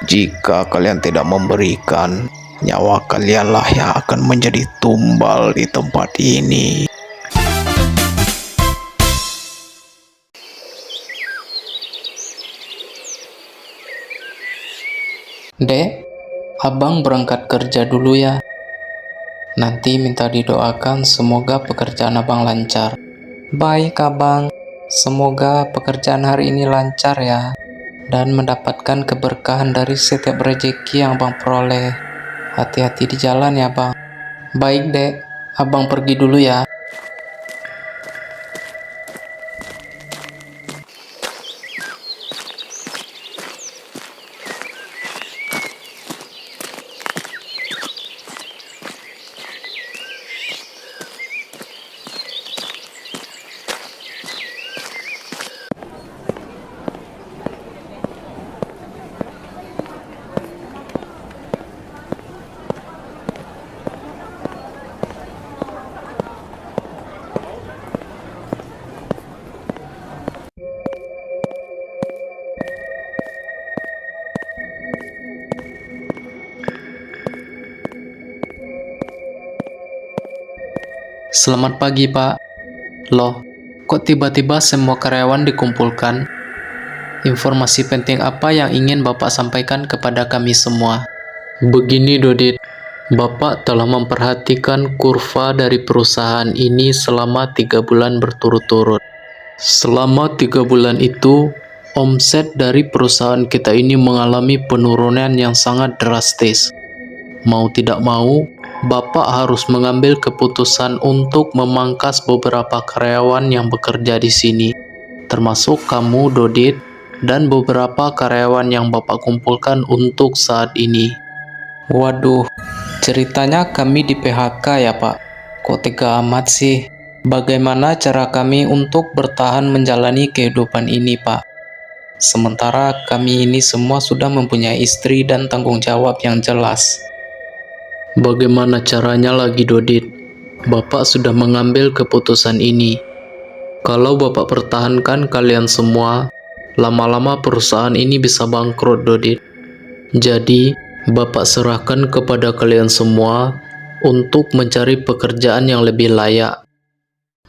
Jika kalian tidak memberikan, nyawa kalianlah yang akan menjadi tumbal di tempat ini. Dek, abang berangkat kerja dulu ya. Nanti minta didoakan semoga pekerjaan abang lancar. Baik abang, semoga pekerjaan hari ini lancar ya, dan mendapatkan keberkahan dari setiap rezeki yang abang peroleh. Hati-hati di jalan ya bang. Baik dek, abang pergi dulu ya. Selamat pagi pak. Loh, kok tiba-tiba semua karyawan dikumpulkan? Informasi penting apa yang ingin bapak sampaikan kepada kami semua? Begini Dodit, bapak telah memperhatikan kurva dari perusahaan ini selama 3 bulan berturut-turut. Selama 3 bulan itu, omset dari perusahaan kita ini mengalami penurunan yang sangat drastis. Mau tidak mau, Bapak harus mengambil keputusan untuk memangkas beberapa karyawan yang bekerja di sini, termasuk kamu, Dodit, dan beberapa karyawan yang Bapak kumpulkan untuk saat ini. Waduh, ceritanya kami di PHK ya Pak. Kok tega amat sih? Bagaimana cara kami untuk bertahan menjalani kehidupan ini Pak? Sementara kami ini semua sudah mempunyai istri dan tanggung jawab yang jelas. Bagaimana caranya lagi Dodit? Bapak sudah mengambil keputusan ini. Kalau Bapak pertahankan kalian semua, lama-lama perusahaan ini bisa bangkrut Dodit. Jadi, Bapak serahkan kepada kalian semua untuk mencari pekerjaan yang lebih layak.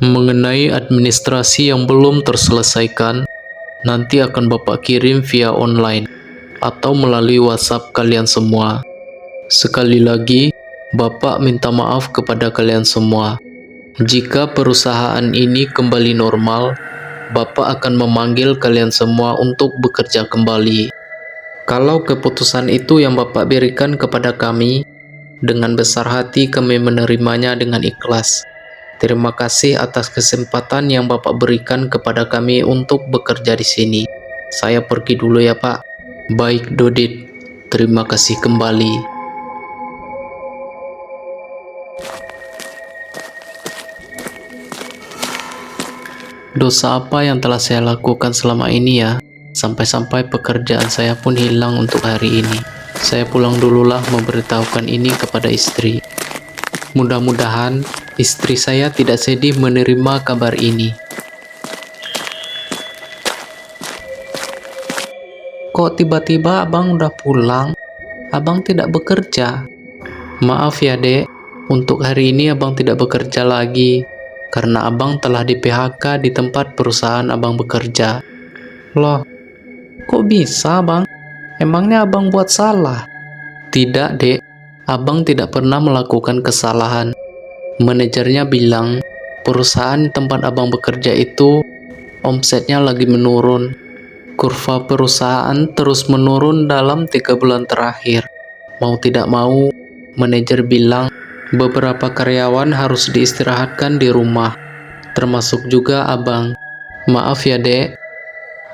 Mengenai administrasi yang belum terselesaikan, nanti akan Bapak kirim via online atau melalui WhatsApp kalian semua. Sekali lagi, Bapak minta maaf kepada kalian semua. Jika perusahaan ini kembali normal, Bapak akan memanggil kalian semua untuk bekerja kembali. Kalau keputusan itu yang Bapak berikan kepada kami, dengan besar hati kami menerimanya dengan ikhlas. Terima kasih atas kesempatan yang Bapak berikan kepada kami untuk bekerja di sini. Saya pergi dulu ya Pak. Baik Dodit, terima kasih kembali. Dosa apa yang telah saya lakukan selama ini ya? Sampai-sampai pekerjaan saya pun hilang untuk hari ini. Saya pulang dululah memberitahukan ini kepada istri. Mudah-mudahan istri saya tidak sedih menerima kabar ini. Kok tiba-tiba abang udah pulang? Abang tidak bekerja? Maaf ya dek, untuk hari ini abang tidak bekerja lagi. Karena abang telah di PHK di tempat perusahaan abang bekerja. Loh, kok bisa bang? Emangnya abang buat salah? Tidak dek, abang tidak pernah melakukan kesalahan. Manajernya bilang, perusahaan tempat abang bekerja itu omsetnya lagi menurun. Kurva perusahaan terus menurun dalam 3 bulan terakhir. Mau tidak mau, manajer bilang beberapa karyawan harus diistirahatkan di rumah, termasuk juga abang. Maaf ya dek,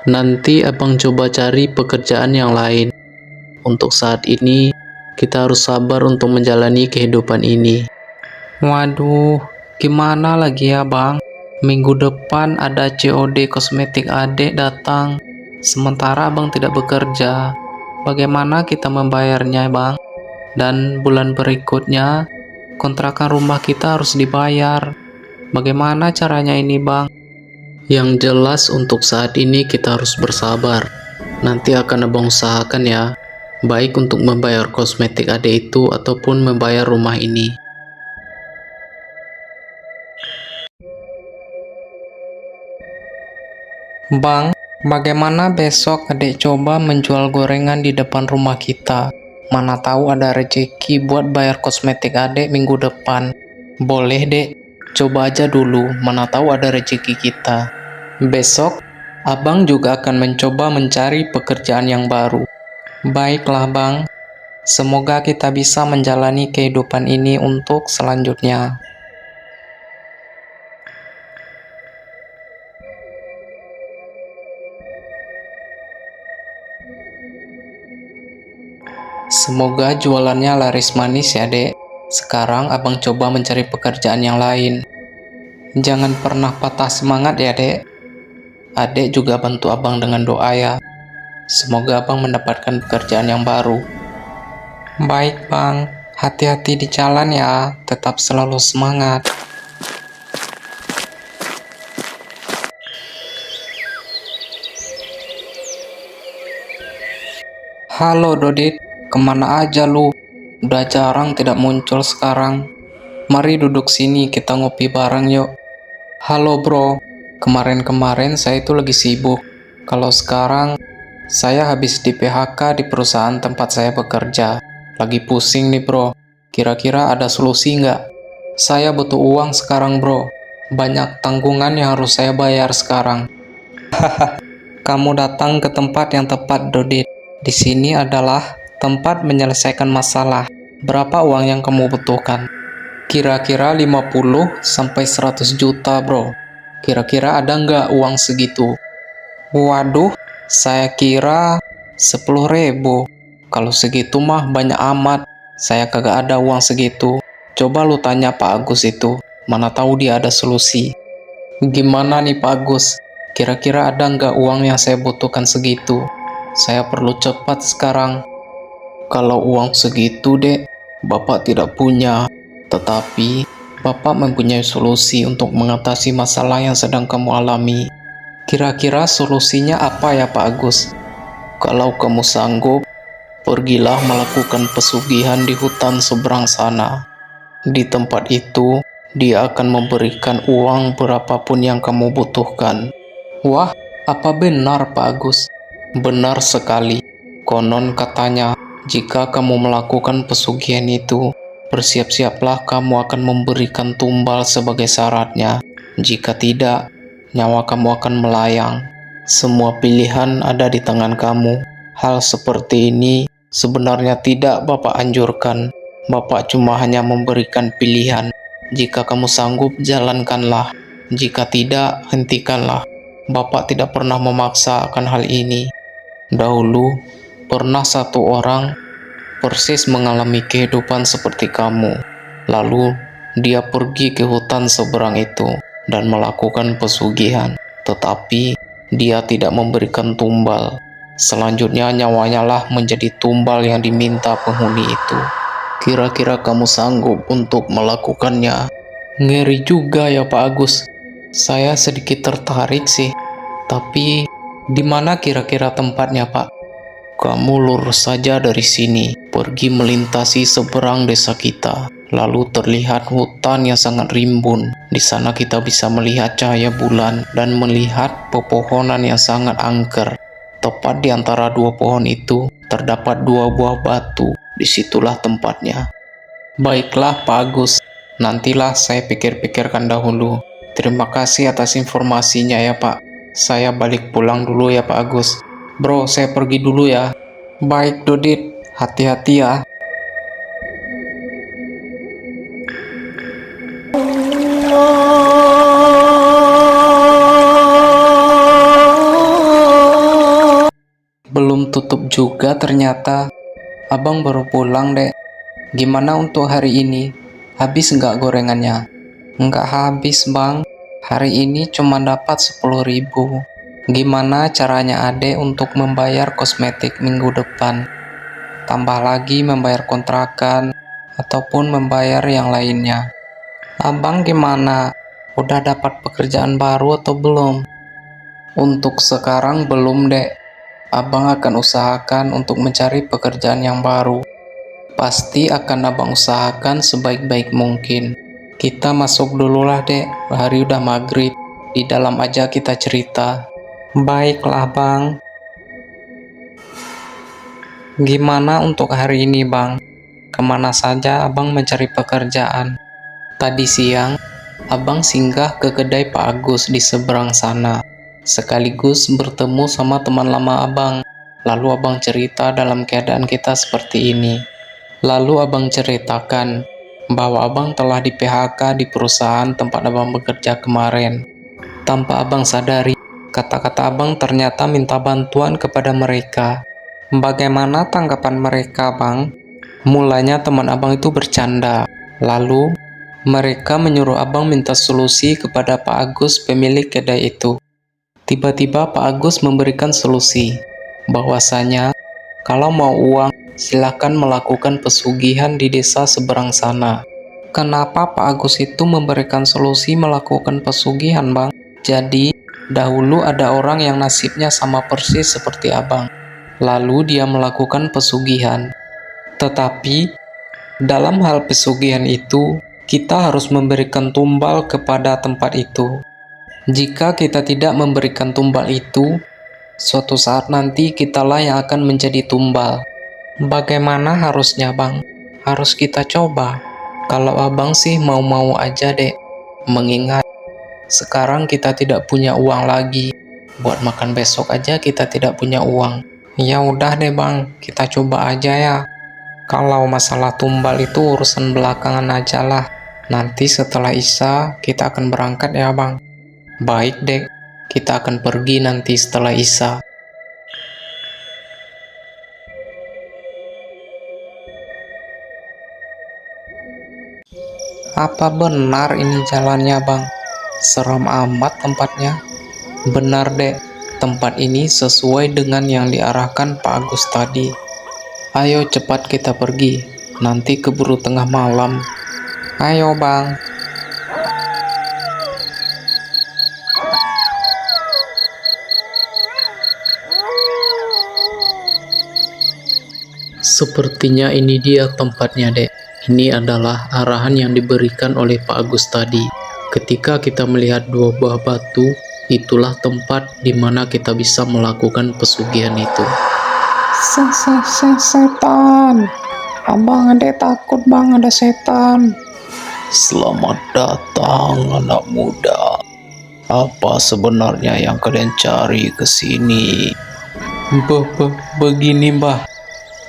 nanti abang coba cari pekerjaan yang lain. Untuk saat ini, kita harus sabar untuk menjalani kehidupan ini. Waduh, gimana lagi ya bang? Minggu depan ada COD kosmetik adek datang, sementara abang tidak bekerja. Bagaimana kita membayarnya bang? Dan bulan berikutnya, kontrakan rumah kita harus dibayar. Bagaimana caranya ini bang? Yang jelas untuk saat ini kita harus bersabar. Nanti akan abang usahakan ya. baik untuk membayar kosmetik adek itu ataupun membayar rumah ini. Bang, bagaimana besok adek coba menjual gorengan di depan rumah kita? Mana tahu ada rezeki buat bayar kosmetik adek minggu depan. Boleh dek, coba aja dulu, mana tahu ada rezeki kita. Besok, abang juga akan mencoba mencari pekerjaan yang baru. Baiklah bang, semoga kita bisa menjalani kehidupan ini untuk selanjutnya. Semoga jualannya laris manis ya dek. Sekarang abang coba mencari pekerjaan yang lain. Jangan pernah patah semangat ya dek. Adek juga bantu abang dengan doa ya. Semoga abang mendapatkan pekerjaan yang baru. Baik bang, hati-hati di jalan ya. Tetap selalu semangat. Halo Dodit, kemana aja lu? Udah jarang tidak muncul sekarang. Mari duduk sini kita ngopi bareng yuk. Halo bro, kemarin-kemarin saya itu lagi sibuk. Kalau sekarang, saya habis di PHK di perusahaan tempat saya bekerja. Lagi pusing nih bro, kira-kira ada solusi nggak? Saya butuh uang sekarang bro, banyak tanggungan yang harus saya bayar sekarang. Kamu datang ke tempat yang tepat Dodit. Di sini adalah tempat menyelesaikan masalah. Berapa uang yang kamu butuhkan? Kira-kira 50-100 juta bro. Kira-kira ada nggak uang segitu? Waduh, saya kira 10.000. Kalau segitu mah banyak amat. Saya kagak ada uang segitu. Coba lu tanya Pak Agus itu. Mana tahu dia ada solusi. Gimana nih Pak Agus? Kira-kira ada nggak uang yang saya butuhkan segitu? Saya perlu cepat sekarang. Kalau uang segitu dek, Bapak tidak punya. Tetapi, Bapak mempunyai solusi untuk mengatasi masalah yang sedang kamu alami. Kira-kira solusinya apa ya Pak Agus? Kalau kamu sanggup, pergilah melakukan pesugihan di hutan seberang sana. Di tempat itu, dia akan memberikan uang berapapun yang kamu butuhkan. Wah, apa benar Pak Agus? Benar sekali. Konon katanya, jika kamu melakukan pesugihan itu, bersiap-siaplah kamu akan memberikan tumbal sebagai syaratnya. Jika tidak, nyawa kamu akan melayang. Semua pilihan ada di tangan kamu. Hal seperti ini sebenarnya tidak Bapak anjurkan. Bapak cuma hanya memberikan pilihan. Jika kamu sanggup, jalankanlah. Jika tidak, hentikanlah. Bapak tidak pernah memaksa akan hal ini. Dahulu, pernah satu orang persis mengalami kehidupan seperti kamu. Lalu, dia pergi ke hutan seberang itu dan melakukan pesugihan. Tetapi, dia tidak memberikan tumbal. Selanjutnya, nyawanya lah menjadi tumbal yang diminta penghuni itu. Kira-kira kamu sanggup untuk melakukannya? Ngeri juga ya Pak Agus. Saya sedikit tertarik sih. Tapi, di mana kira-kira tempatnya Pak? Kamu lurus saja dari sini, pergi melintasi seberang desa kita. Lalu terlihat hutan yang sangat rimbun. Di sana kita bisa melihat cahaya bulan dan melihat pepohonan yang sangat angker. Tepat di antara dua pohon itu, terdapat dua buah batu. Disitulah tempatnya. Baiklah Pak Agus, nantilah saya pikir-pikirkan dahulu. Terima kasih atas informasinya ya Pak. Saya balik pulang dulu ya Pak Agus. Bro, saya pergi dulu ya. Baik Dodit, hati-hati ya. Belum tutup juga ternyata. Abang baru pulang dek. Gimana untuk hari ini? Habis nggak gorengannya? Nggak habis bang. Hari ini cuma dapat 10.000. Gimana caranya adek untuk membayar kosmetik minggu depan? Tambah lagi membayar kontrakan ataupun membayar yang lainnya. Abang gimana? Udah dapat pekerjaan baru atau belum? Untuk sekarang belum dek. Abang akan usahakan untuk mencari pekerjaan yang baru. Pasti akan abang usahakan sebaik-baik mungkin. Kita masuk dululah, Dek. Hari udah maghrib. Di dalam aja kita cerita. Baiklah, Bang. Gimana untuk hari ini, Bang? Kemana saja abang mencari pekerjaan? Tadi siang, abang singgah ke kedai Pak Agus di seberang sana. Sekaligus bertemu sama teman lama abang. Lalu abang cerita dalam keadaan kita seperti ini. Lalu abang ceritakan bahwa abang telah di PHK di perusahaan tempat abang bekerja kemarin. Tanpa abang sadari, kata-kata abang ternyata minta bantuan kepada mereka. Bagaimana tanggapan mereka, Bang? Mulanya teman abang itu bercanda. Lalu, mereka menyuruh abang minta solusi kepada Pak Agus, pemilik kedai itu. Tiba-tiba Pak Agus memberikan solusi, bahwasanya kalau mau uang, silakan melakukan pesugihan di desa seberang sana. Kenapa Pak Agus itu memberikan solusi melakukan pesugihan, Bang? Jadi, dahulu ada orang yang nasibnya sama persis seperti abang. Lalu dia melakukan pesugihan. Tetapi, dalam hal pesugihan itu, kita harus memberikan tumbal kepada tempat itu. Jika kita tidak memberikan tumbal itu, suatu saat nanti kitalah yang akan menjadi tumbal. Bagaimana harusnya, Bang? Harus kita coba. Kalau abang sih mau-mau aja, Dek. Mengingat sekarang kita tidak punya uang lagi. Buat makan besok aja kita tidak punya uang. Ya udah deh, Bang. Kita coba aja ya. Kalau masalah tumbal itu urusan belakangan aja lah. Nanti setelah Isya kita akan berangkat ya, Bang. Baik, Dek. Kita akan pergi nanti setelah Isya. Apa benar ini jalannya, Bang? Seram amat tempatnya. Benar, Dek. Tempat ini sesuai dengan yang diarahkan Pak Agus tadi. Ayo cepat kita pergi. Nanti keburu tengah malam. Ayo, Bang. Sepertinya ini dia tempatnya, Dek. Ini adalah arahan yang diberikan oleh Pak Agus tadi. Ketika kita melihat dua buah batu, itulah tempat di mana kita bisa melakukan pesugihan itu. Setan. Abang adek takut, Bang, ada setan. Selamat datang anak muda. Apa sebenarnya yang kalian cari ke sini? Begini, Mbah.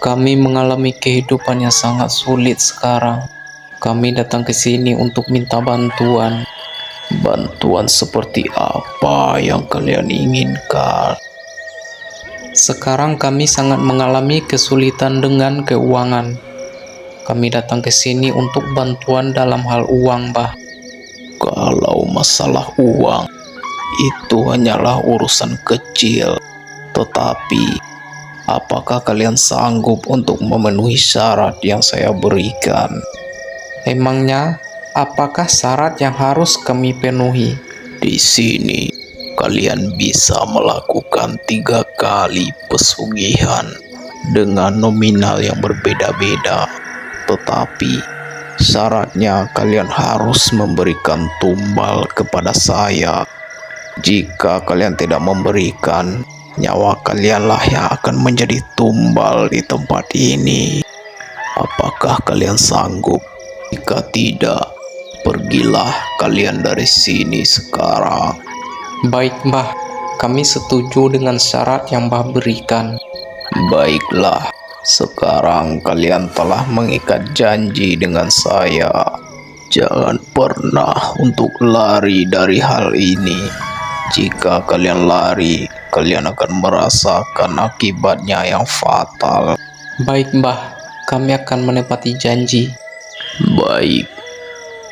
Kami mengalami kehidupan yang sangat sulit sekarang. Kami datang ke sini untuk minta bantuan. Bantuan seperti apa yang kalian inginkan? Sekarang kami sangat mengalami kesulitan dengan keuangan. Kami datang ke sini untuk bantuan dalam hal uang, Mbah. Kalau masalah uang, itu hanyalah urusan kecil. Tetapi, apakah kalian sanggup untuk memenuhi syarat yang saya berikan? Emangnya, apakah syarat yang harus kami penuhi? Di sini, kalian bisa melakukan 3 kali pesugihan dengan nominal yang berbeda-beda. Tetapi, syaratnya kalian harus memberikan tumbal kepada saya. Jika kalian tidak memberikan, nyawa kalianlah yang akan menjadi tumbal di tempat ini. Apakah kalian sanggup? Jika tidak, pergilah kalian dari sini sekarang. Baik, Mbah. Kami setuju dengan syarat yang Mbah berikan. Baiklah, sekarang kalian telah mengikat janji dengan saya. Jangan pernah untuk lari dari hal ini. Jika kalian lari, kalian akan merasakan akibatnya yang fatal. Baik, Mbah. Kami akan menepati janji. Baik,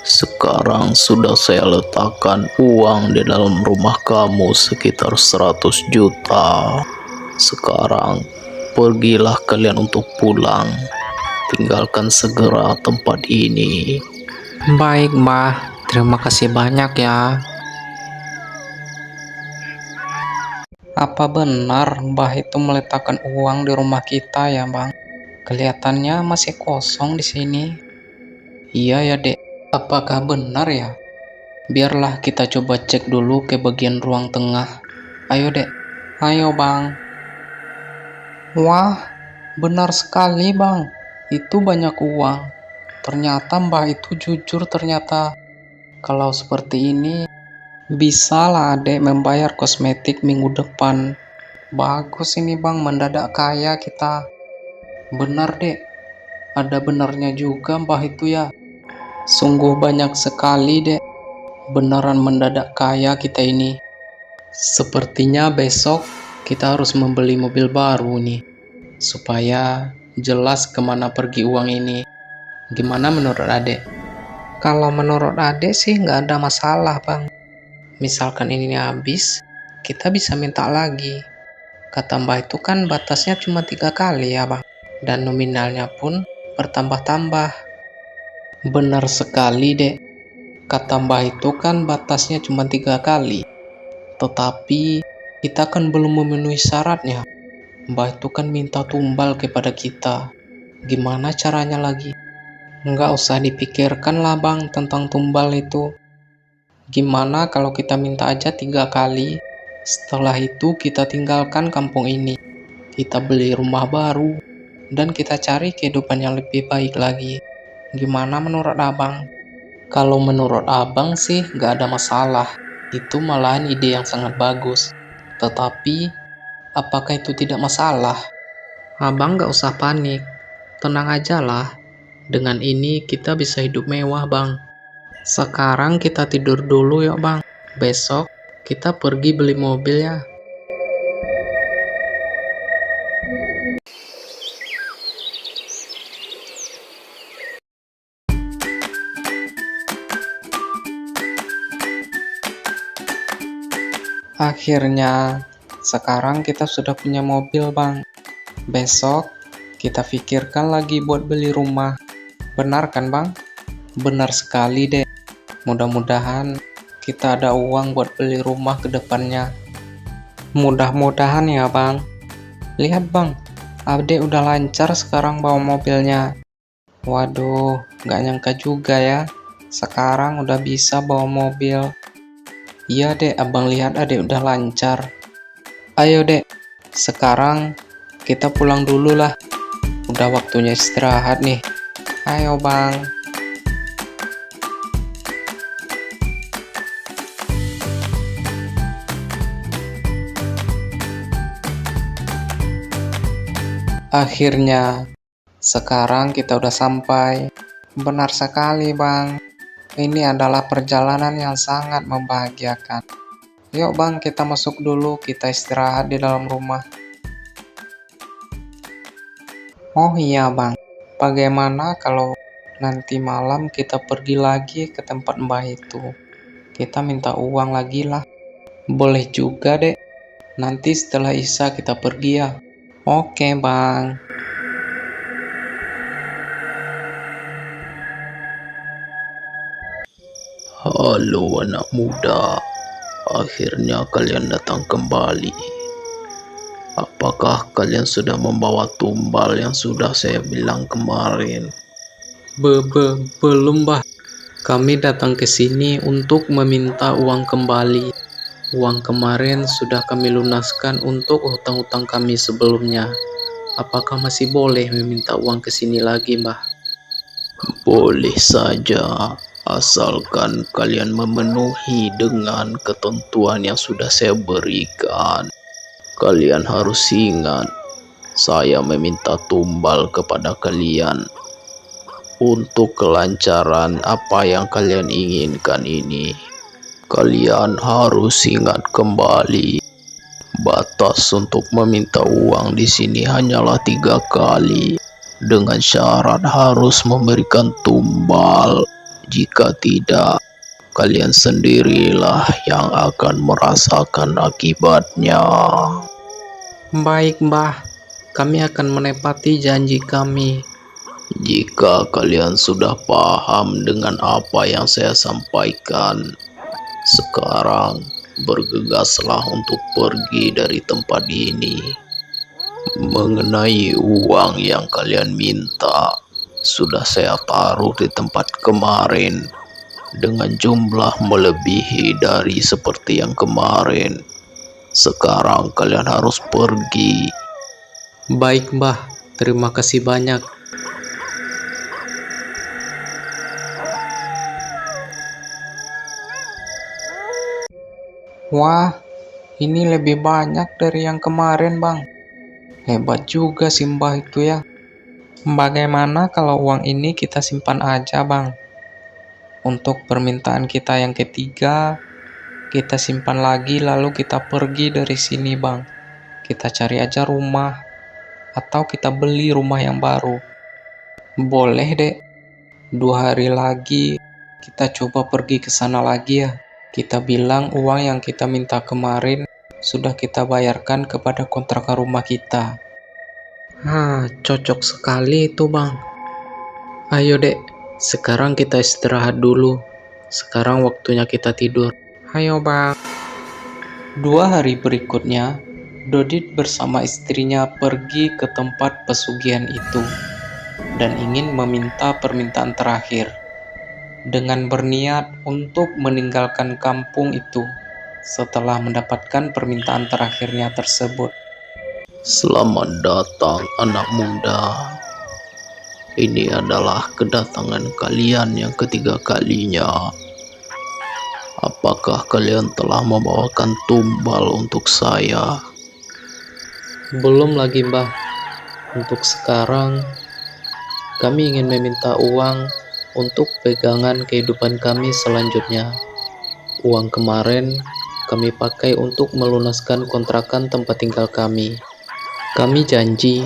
sekarang sudah saya letakkan uang di dalam rumah kamu sekitar 100 juta. Sekarang, pergilah kalian untuk pulang. Tinggalkan segera tempat ini. Baik, Mbah. Terima kasih banyak ya. Apa benar Mbah itu meletakkan uang di rumah kita ya, Bang? Kelihatannya masih kosong di sini. Iya ya, Dek. Apakah benar ya? Biarlah kita coba cek dulu ke bagian ruang tengah. Ayo, Dek. Ayo, Bang. Wah, benar sekali, Bang. Itu banyak uang. Ternyata Mbah itu jujur ternyata. Kalau seperti ini, bisalah Adek membayar kosmetik minggu depan. Bagus ini Bang, mendadak kaya kita. Benar Dek, ada benarnya juga Mbah itu ya. Sungguh banyak sekali Dek. Beneran mendadak kaya kita ini. Sepertinya besok kita harus membeli mobil baru nih. Supaya jelas kemana pergi uang ini. Gimana menurut Adek? Kalau menurut Adek sih nggak ada masalah Bang. Misalkan ini habis, kita bisa minta lagi. Kata Mbah itu kan batasnya cuma 3 kali ya Bang. Dan nominalnya pun bertambah-tambah. Benar sekali Dek. Kata Mbah itu kan batasnya cuma 3 kali. Tetapi kita kan belum memenuhi syaratnya. Mbah itu kan minta tumbal kepada kita. Gimana caranya lagi? Nggak usah dipikirkan lah Bang tentang tumbal itu. Gimana kalau kita minta aja 3 kali, setelah itu kita tinggalkan kampung ini. Kita beli rumah baru, dan kita cari kehidupan yang lebih baik lagi. Gimana menurut Abang? Kalau menurut Abang sih nggak ada masalah. Itu malahan ide yang sangat bagus. Tetapi, apakah itu tidak masalah? Abang nggak usah panik. Tenang aja lah. Dengan ini kita bisa hidup mewah, Bang. Sekarang kita tidur dulu yuk Bang. Besok kita pergi beli mobil ya. Akhirnya, sekarang kita sudah punya mobil Bang. Besok kita pikirkan lagi buat beli rumah. Benar kan Bang? Benar sekali deh. Mudah-mudahan kita ada uang buat beli rumah ke depannya. Mudah-mudahan ya Bang. Lihat Bang, Abde udah lancar sekarang bawa mobilnya. Waduh, gak nyangka juga ya. Sekarang udah bisa bawa mobil. Iya dek, abang lihat adek udah lancar. Ayo dek, sekarang kita pulang dulu lah. Udah waktunya istirahat nih. Ayo bang. Akhirnya, sekarang kita udah sampai. Benar sekali, Bang. Ini adalah perjalanan yang sangat membahagiakan. Yuk, Bang, kita masuk dulu. Kita istirahat di dalam rumah. Oh iya, Bang. Bagaimana kalau nanti malam kita pergi lagi ke tempat Mbah itu? Kita minta uang lagi lah. Boleh juga, Dek. Nanti setelah Isya kita pergi ya. Oke, Bang. Halo anak muda, akhirnya kalian datang kembali. Apakah kalian sudah membawa tumbal yang sudah saya bilang kemarin? Belum, Mbah. Kami datang ke sini untuk meminta uang kembali. Uang kemarin sudah kami lunaskan untuk hutang-hutang kami sebelumnya. Apakah masih boleh meminta uang ke sini lagi, Mbah? Boleh saja, asalkan kalian memenuhi dengan ketentuan yang sudah saya berikan. Kalian harus ingat, saya meminta tumbal kepada kalian untuk kelancaran apa yang kalian inginkan ini. Kalian harus ingat kembali, batas untuk meminta uang di sini hanyalah 3 kali. Dengan syarat harus memberikan tumbal. Jika tidak, kalian sendirilah yang akan merasakan akibatnya. Baik, Mbah. Kami akan menepati janji kami. Jika kalian sudah paham dengan apa yang saya sampaikan, sekarang bergegaslah untuk pergi dari tempat ini. Mengenai uang yang kalian minta, sudah saya taruh di tempat kemarin dengan jumlah melebihi dari seperti yang kemarin. Sekarang kalian harus pergi. Baik, Mbah. Terima kasih banyak. Wah, ini lebih banyak dari yang kemarin, Bang. Hebat juga si Mbah itu ya. Bagaimana kalau uang ini kita simpan aja, Bang? Untuk permintaan kita yang ketiga, kita simpan lagi lalu kita pergi dari sini, Bang. Kita cari aja rumah atau kita beli rumah yang baru. Boleh, Dek. 2 hari lagi kita coba pergi ke sana lagi ya. Kita bilang uang yang kita minta kemarin sudah kita bayarkan kepada kontrakan rumah kita. Cocok sekali itu, Bang. Ayo, Dek. Sekarang kita istirahat dulu. Sekarang waktunya kita tidur. Ayo, Bang. 2 hari berikutnya, Dodit bersama istrinya pergi ke tempat pesugihan itu dan ingin meminta permintaan terakhir dengan berniat untuk meninggalkan kampung itu setelah mendapatkan permintaan terakhirnya tersebut. Selamat datang anak muda. Ini adalah kedatangan kalian yang ketiga kalinya. Apakah kalian telah membawakan tumbal untuk saya? Belum lagi, Mbah. Untuk sekarang, kami ingin meminta uang untuk pegangan kehidupan kami selanjutnya. Uang kemarin kami pakai untuk melunaskan kontrakan tempat tinggal kami. Kami janji,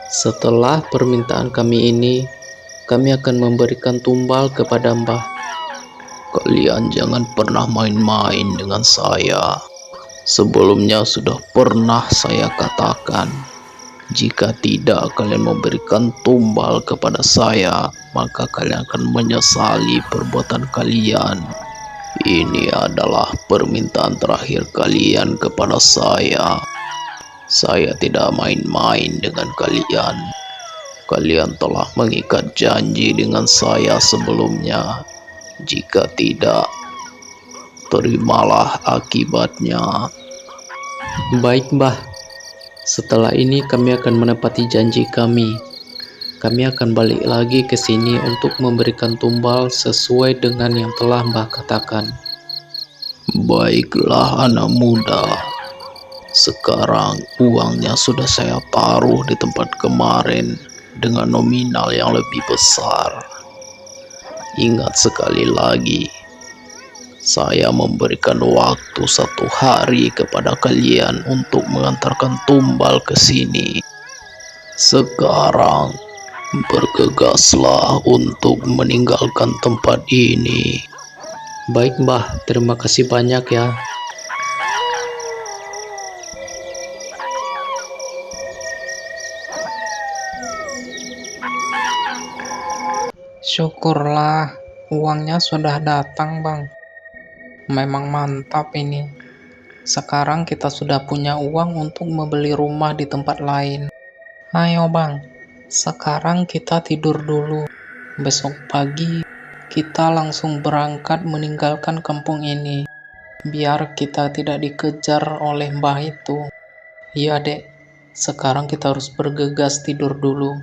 setelah permintaan kami ini, kami akan memberikan tumbal kepada Mbah. Kalian jangan pernah main-main dengan saya. Sebelumnya sudah pernah saya katakan, jika tidak kalian memberikan tumbal kepada saya, maka kalian akan menyesali perbuatan kalian. Ini adalah permintaan terakhir kalian kepada saya. Saya tidak main-main dengan kalian. Kalian telah mengikat janji dengan saya sebelumnya. Jika tidak, terimalah akibatnya. Baik, Mbah. Setelah ini kami akan menepati janji kami. Kami akan balik lagi ke sini untuk memberikan tumbal sesuai dengan yang telah Mbah katakan. Baiklah anak muda. Sekarang uangnya sudah saya taruh di tempat kemarin dengan nominal yang lebih besar. Ingat sekali lagi, saya memberikan waktu 1 hari kepada kalian untuk mengantarkan tumbal ke sini. Sekarang, bergegaslah untuk meninggalkan tempat ini. Baik, Mbah. Terima kasih banyak ya. Syukurlah, uangnya sudah datang, Bang. Memang mantap ini. Sekarang kita sudah punya uang untuk membeli rumah di tempat lain. Ayo, Bang. Sekarang kita tidur dulu. Besok pagi kita langsung berangkat meninggalkan kampung ini. Biar kita tidak dikejar oleh Mbah itu. Iya, Dek. Sekarang kita harus bergegas tidur dulu.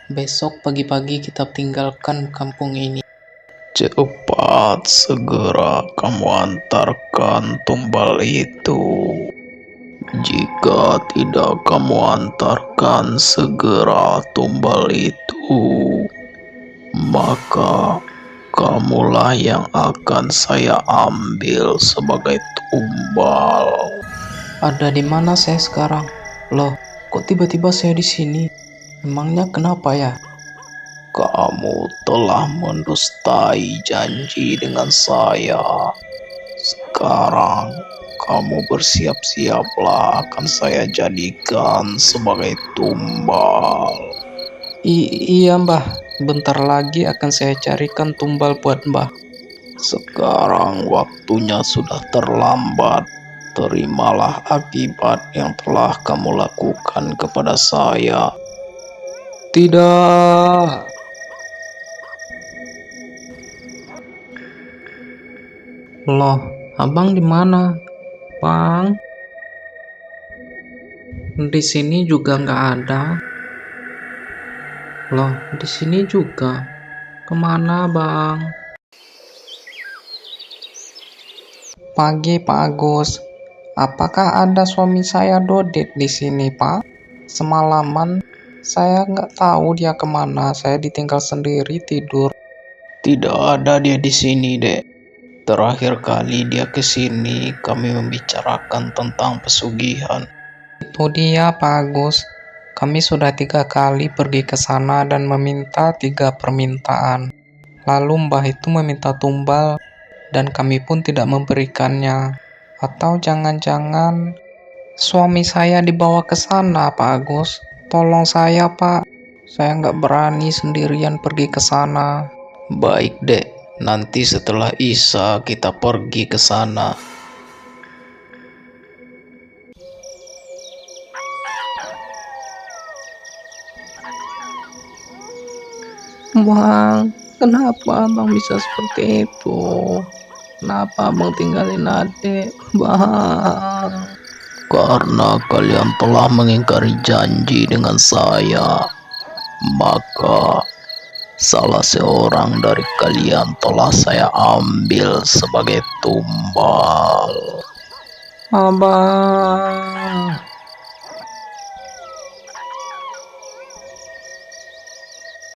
Besok pagi-pagi kita tinggalkan kampung ini. Cepat, segera kamu antarkan tumbal itu. Jika tidak kamu antarkan segera tumbal itu, maka kamulah yang akan saya ambil sebagai tumbal. Ada di mana saya sekarang? Loh, kok tiba-tiba saya di sini? Emangnya kenapa ya? Kamu telah mendustai janji dengan saya. Sekarang kamu bersiap-siaplah, akan saya jadikan sebagai tumbal. Iya, Mbah. Bentar lagi akan saya carikan tumbal buat Mbah. Sekarang waktunya sudah terlambat. Terimalah akibat yang telah kamu lakukan kepada saya. Tidak. Loh, abang di mana? Bang? Di sini juga nggak ada. Loh, di sini juga. Kemana, bang? Pagi, Pak Agus. Apakah ada suami saya Dodit di sini, Pak? Semalaman saya nggak tahu dia kemana. Saya ditinggal sendiri tidur. Tidak ada dia di sini, Dek. Terakhir kali dia ke sini, kami membicarakan tentang pesugihan. Itu dia, Pak Agus. Kami sudah 3 kali pergi ke sana dan meminta 3 permintaan. Lalu Mbah itu meminta tumbal dan kami pun tidak memberikannya. Atau jangan-jangan suami saya dibawa ke sana, Pak Agus. Tolong saya, Pak. Saya nggak berani sendirian pergi ke sana. Baik, Dek. Nanti setelah Isya kita pergi ke sana. Bang, kenapa abang bisa seperti itu? Kenapa abang tinggalin adik? Bang. Karena kalian telah mengingkari janji dengan saya, maka salah seorang dari kalian telah saya ambil sebagai tumbal. Abang.